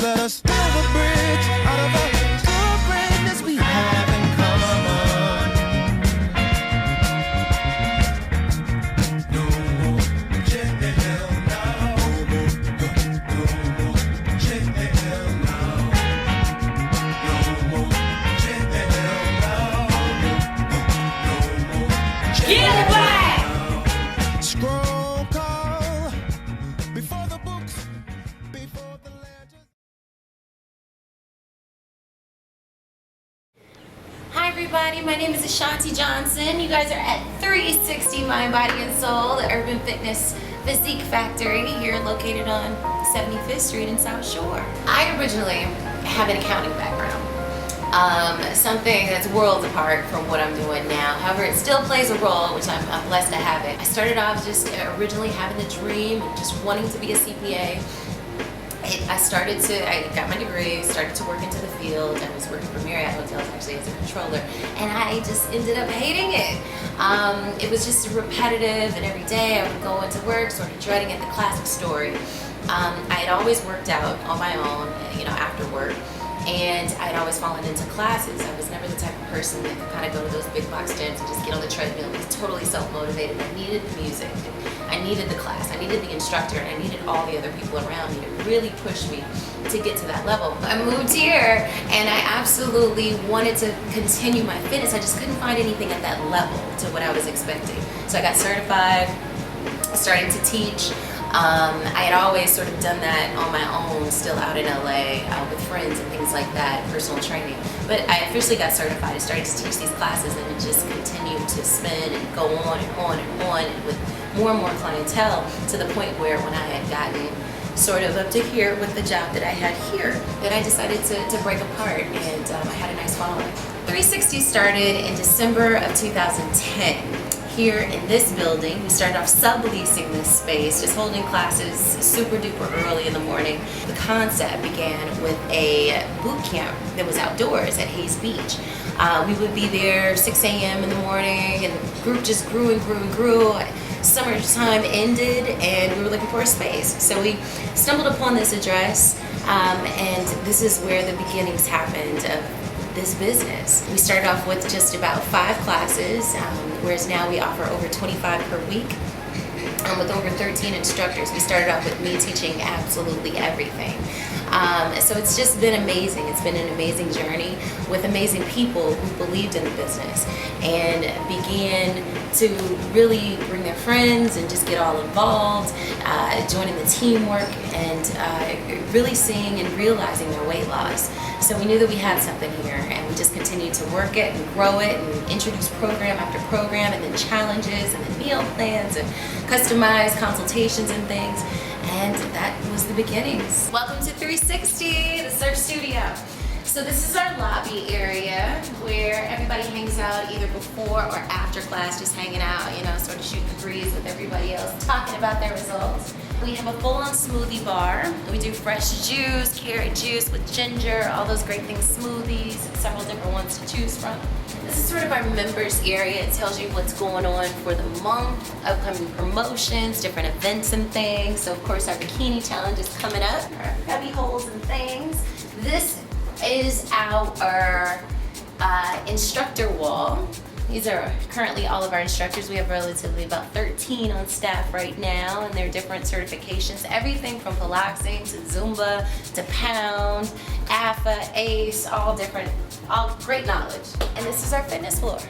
let us build a bridge out of the good greatness we have in common. No more jail now. No more jail now. No more jail now. No more jail. Get back! Scroll call before the books, before the legends. Hi everybody, my name is Ashanti Johnson. You guys are at 360.Mind.Body.Soul, the urban fitness physique factory here located on 75th Street in South Shore. I originally have an accounting background. Something that's worlds apart from what I'm doing now. However, it still plays a role, which I'm blessed to have it. I started off just originally having the dream, just wanting to be a CPA. I got my degree, started to work into the field. I was working for Marriott Hotels actually as a controller, and I just ended up hating it. It was just repetitive, and every day I would go into work sort of dreading it, the classic story. I had always worked out on my own, after work. And I'd always fallen into classes. I was never the type of person that could kind of go to those big box gyms and just get on the treadmill. I was totally self-motivated. I needed the music, I needed the class, I needed the instructor, and I needed all the other people around me to really push me to get to that level. I moved here and I absolutely wanted to continue my fitness. I just couldn't find anything at that level to what I was expecting. So I got certified, started to teach. I had always sort of done that on my own, still out in LA with friends and things like that, personal training. But I officially got certified. I started to teach these classes, and it just continued to spin and go on and on and on, and with more and more clientele, to the point where when I had gotten sort of up to here with the job that I had here, that I decided to break apart, and I had a nice following. 360 started in December of 2010. Here in this building. We started off subleasing this space, just holding classes super duper early in the morning. The concept began with a boot camp that was outdoors at Hayes Beach. We would be there 6 a.m. in the morning, and the group just grew and grew and grew. Summertime ended and we were looking for a space. So we stumbled upon this address, and this is where the beginnings happened of this business. We started off with just about 5 classes, whereas now we offer over 25 per week with over 13 instructors. We started off with me teaching absolutely everything. So it's just been amazing. It's been an amazing journey with amazing people who believed in the business and began to really bring their friends and just get all involved, joining the teamwork, and really seeing and realizing their weight loss. So we knew that we had something here, and we just continued to work it and grow it and introduce program after program, and then challenges and then meal plans and customized consultations and things. And that was the beginnings. Welcome to 360, the surf studio. So this is our lobby area where everybody hangs out either before or after class, just hanging out, sort of shooting the breeze with everybody else, talking about their results. We have a full-on smoothie bar. We do fresh juice, carrot juice with ginger, all those great things, smoothies, several different ones to choose from. This is sort of our members area. It tells you what's going on for the month, upcoming promotions, different events and things. So of course our bikini challenge is coming up, our cubby holes and things. This is our instructor wall. These are currently all of our instructors. We have relatively about 13 on staff right now, and they're different certifications, everything from Pilates to Zumba to Pound, AFA, ACE, all great knowledge. And this is our fitness floor.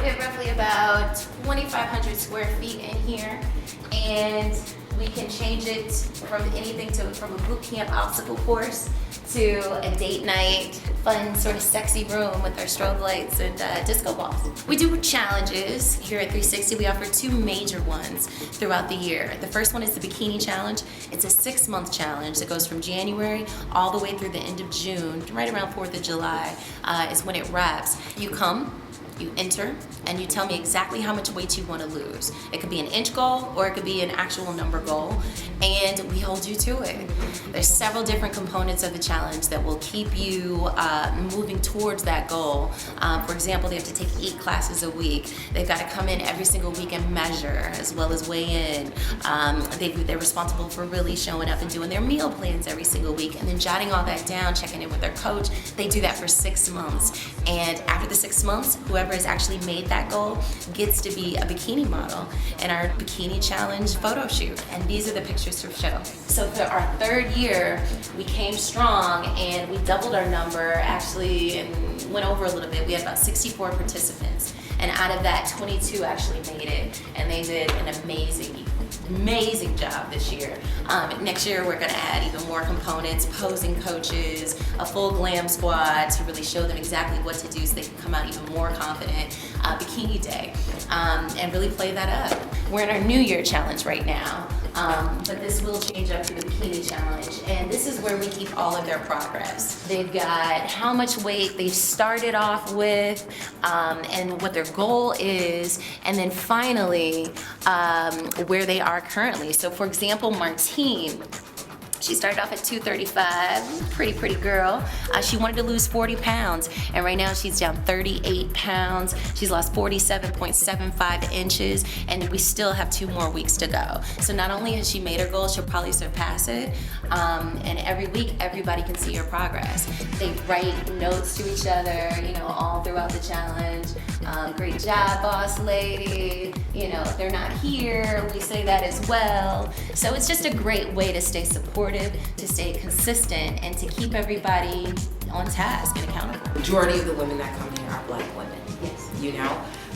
We have roughly about 2,500 square feet in here, and we can change it from anything from a boot camp obstacle course to a date night, fun sort of sexy room with our strobe lights and disco balls. We do challenges here at 360. We offer 2 major ones throughout the year. The first one is the Bikini Challenge. It's a 6-month challenge that goes from January all the way through the end of June. Right around 4th of July is when it wraps. You come, You enter and you tell me exactly how much weight you want to lose. It could be an inch goal or it could be an actual number goal, and we hold you to it. There's several different components of the challenge that will keep you moving towards that goal. For example, they have to take 8 classes a week. They've got to come in every single week and measure as well as weigh in. They're responsible for really showing up and doing their meal plans every single week and then jotting all that down, checking in with their coach. They do that for 6 months. And after the 6 months, whoever has actually made that goal gets to be a bikini model in our bikini challenge photo shoot. And these are the pictures to show. So for our 3rd year, we came strong and we doubled our number actually and went over a little bit. We had about 64 participants. And out of that, 22 actually made it. And they did an amazing job this year. Next year we're gonna add even more components, posing coaches, a full glam squad to really show them exactly what to do so they can come out even more confident, bikini day, and really play that up. We're in our New Year challenge right now, but this will change up to the bikini challenge, and this is where we keep all of their progress. They've got how much weight they've started off with, and what their goal is, and then finally where they are currently. So for example, Martine, she started off at 235, pretty girl. She wanted to lose 40 pounds, and right now she's down 38 pounds. She's lost 47.75 inches, and we still have 2 more weeks to go. So not only has she made her goal, she'll probably surpass it, and every week, everybody can see her progress. They write notes to each other, all throughout the challenge. Great job, boss lady. If they're not here, we say that as well. So it's just a great way to stay supportive, to stay consistent, and to keep everybody on task and accountable. Majority of the women that come here are Black women. Yes.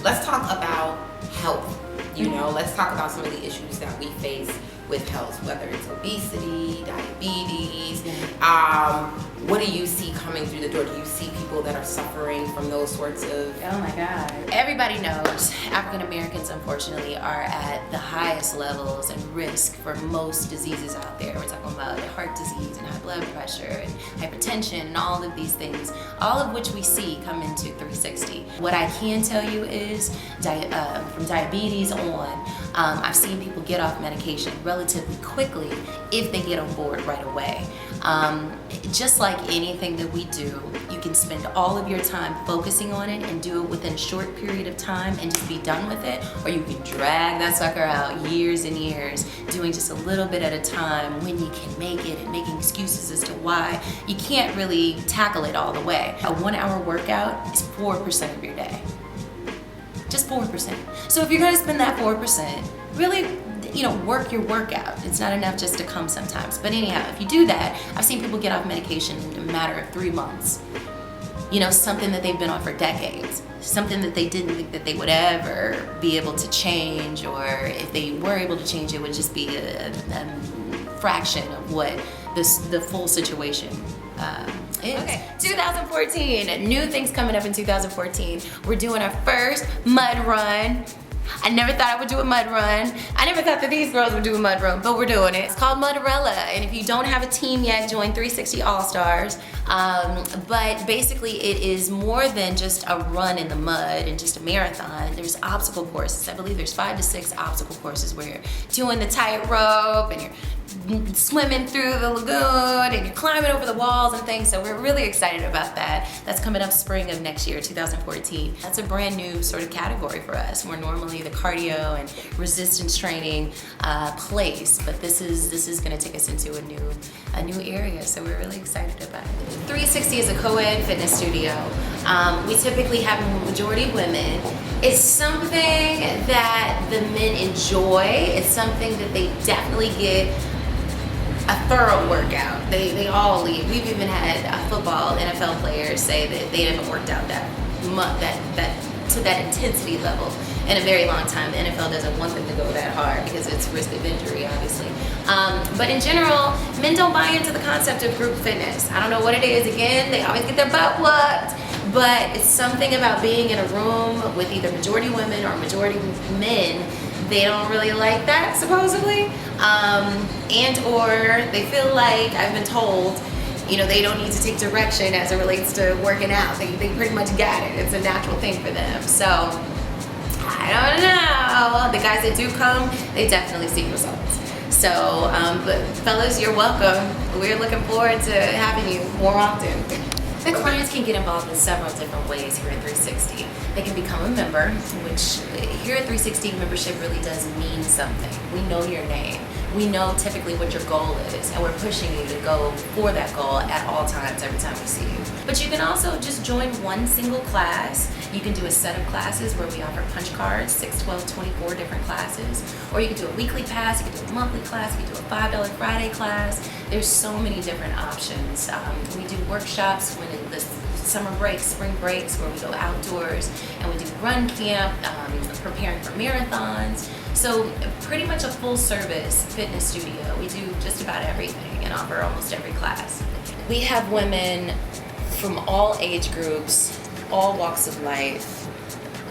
Let's talk about health. Let's talk about some of the issues that we face with health, whether it's obesity, diabetes. What do you see coming through the door? Do you see people that are suffering from those sorts of... Oh my God. Everybody knows African Americans, unfortunately, are at the highest levels and risk for most diseases out there. We're talking about heart disease and high blood pressure and hypertension and all of these things, all of which we see come into 360. What I can tell you is from diabetes on, I've seen people get off medication relatively quickly if they get on board right away. Just like anything that we do, you can spend all of your time focusing on it and do it within a short period of time and just be done with it, or you can drag that sucker out years and years, doing just a little bit at a time when you can make it and making excuses as to why you can't really tackle it all the way. A 1-hour workout is 4% of your day. Just 4%. So if you're gonna spend that 4%, really, work your workout. It's not enough just to come sometimes. But anyhow, if you do that, I've seen people get off medication in a matter of 3 months. Something that they've been on for decades. Something that they didn't think that they would ever be able to change, or if they were able to change, it would just be a fraction of what the full situation is. Okay, 2014, new things coming up in 2014. We're doing our first mud run. I never thought I would do a mud run. I never thought that these girls would do a mud run, but we're doing it. It's called Mudorella, and if you don't have a team yet, join 360 All-Stars. But basically it is more than just a run in the mud and just a marathon. There's obstacle courses. I believe there's 5 to 6 obstacle courses where you're doing the tightrope and you're swimming through the lagoon and you're climbing over the walls and things. So we're really excited about that. That's coming up spring of next year, 2014. That's a brand new sort of category for us. We're normally the cardio and resistance training place, but this is going to take us into a new area. So we're really excited about it. 360 is a co-ed fitness studio. We typically have a majority women. It's something that the men enjoy. It's something that they definitely get a thorough workout. They all leave. We've even had football NFL players say that they haven't worked out to that intensity level in a very long time. The NFL doesn't want them to go that hard because it's risk of injury, obviously. But in general, men don't buy into the concept of group fitness. I don't know what it is. Again, they always get their butt whooped. But it's something about being in a room with either majority women or majority men. They don't really like that, supposedly. And or they feel like, I've been told, they don't need to take direction as it relates to working out. They pretty much got it. It's a natural thing for them. So I don't know. The guys that do come, they definitely see results. So, but fellas, you're welcome. We're looking forward to having you more often. Clients can get involved in several different ways here at 360. They can become a member, which here at 360 membership really does mean something. We know your name. We know typically what your goal is, and we're pushing you to go for that goal at all times every time we see you. But you can also just join one single class. You can do a set of classes where we offer punch cards, 6, 12, 24 different classes. Or you can do a weekly class, you can do a monthly class, you can do a $5 Friday class. There's so many different options. We do workshops when the summer breaks, spring breaks, where we go outdoors, and we do run camp, preparing for marathons. So pretty much a full service fitness studio. We do just about everything and offer almost every class. We have women from all age groups, all walks of life,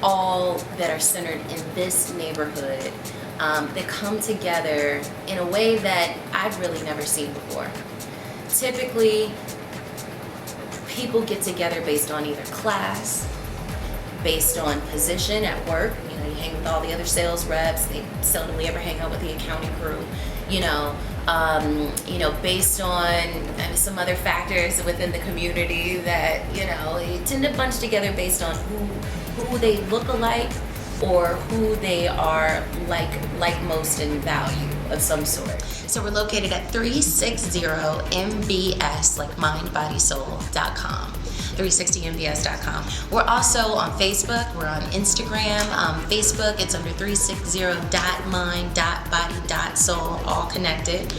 all that are centered in this neighborhood, that come together in a way that I've really never seen before. Typically, people get together based on either class, based on position at work. You hang with all the other sales reps. They seldomly ever hang out with the accounting crew. Based on some other factors within the community that you tend to bunch together based on who they look alike or who they are like most in value of some sort. So we're located at 360MBS, like MindBodySoul.com. 360mbs.com. We're also on Facebook. We're on Instagram. Facebook, it's under 360.Mind.Body.Soul, all connected,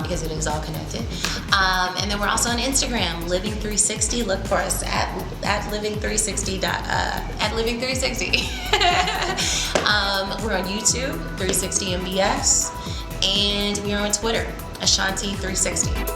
because it is all connected. And then we're also on Instagram, Living 360. Look for us at Living 360. At Living 360. We're on YouTube, 360mbs, and we are on Twitter, Ashanti 360.